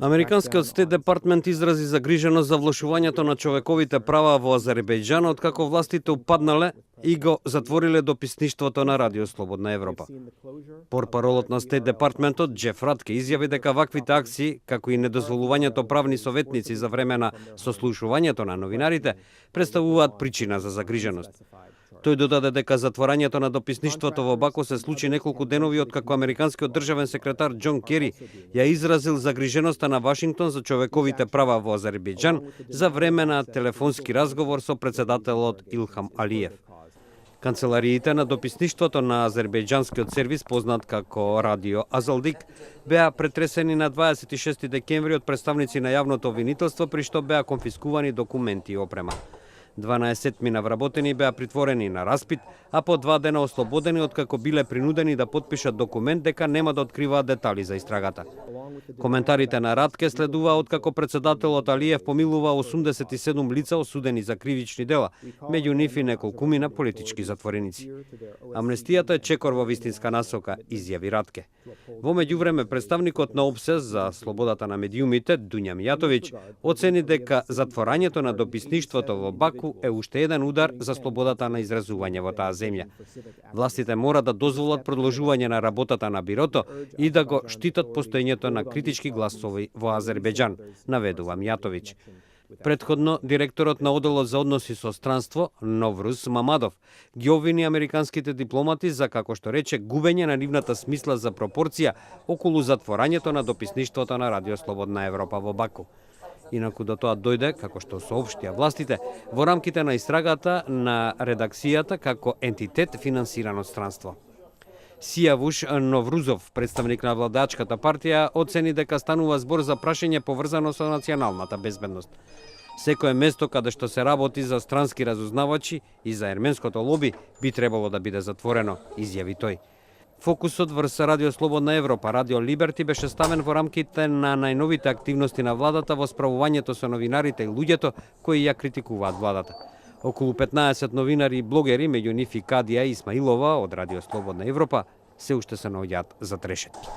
Американскиот Стейт департмент изрази загриженост за влошувањето на човековите права во Азербејџан откако властите упаднале и го затвориле дописништвото на Радио Слободна Европа. Портпаролот на Стейт департментот Джеф Ратке изјави дека ваквите акции, како и недозволувањето правни советници за време на сослушувањето на новинарите, представуваат причина за загриженост. Тој додаде дека затворањето на дописништвото во Баку се случи неколку денови откако американскиот државен секретар Џон Кери ја изразил загриженоста на Вашингтон за човековите права во Азербејџан за време на телефонски разговор со председателот Илхам Алиев. Канцелариите на дописништвото на азербејџанскиот сервис, познат како Радио Азалдик, беа претресени на 26 декември од представници на јавното обвинителство, при што беа конфискувани документи и опрема. 12 вработени беа притворени на распит, а по 2 дена ослободени откако биле принудени да потпишат документ дека нема да откриваат детали за истрагата. Коментарите на Ратке следува откако председателот Алиев помилува 87 лица осудени за кривични дела, меѓу нив и неколкумина политички затвореници. Амнестијата е чекор во вистинска насока, изјави Ратке. Во меѓувреме представникот на ОПСЕ за слободата на медиумите Дуња Мијатовиќ оцени дека затворањето на дописништвото во Баку е уште еден удар за слободата на изразување во таа земја. Властите мора да дозволат продолжување на работата на бирото и да го штитат постоењето на критички гласови во Азербејџан, наведува Мијатовиќ. Претходно, директорот на Оделот за односи со странство, Новруз Мамадов, ги обвини американските дипломати за, како што рече, губење на нивната смисла за пропорција околу затворањето на дописништвото на Радио Слободна Европа во Баку. Инаку до тоа дојде, како што соопштија властите, во рамките на истрагата на редакцијата како ентитет финансиран од странство. Сијавуш Новрузов, представник на владачката партија, оцени дека станува збор за прашање поврзано со националната безбедност. Секое место каде што се работи за странски разузнавачи и за ерменското лоби би требало да биде затворено, изјави тој. Фокусот врз Радио Слободна Европа, Радио Либерти беше ставен во рамките на најновите активности на владата во справувањето со новинарите и луѓето кои ја критикуваат владата. Околу 15 новинари и блогери, меѓу нив и Кадија Исмаилова од Радио Слободна Европа, се уште се наоѓаат за трешетки.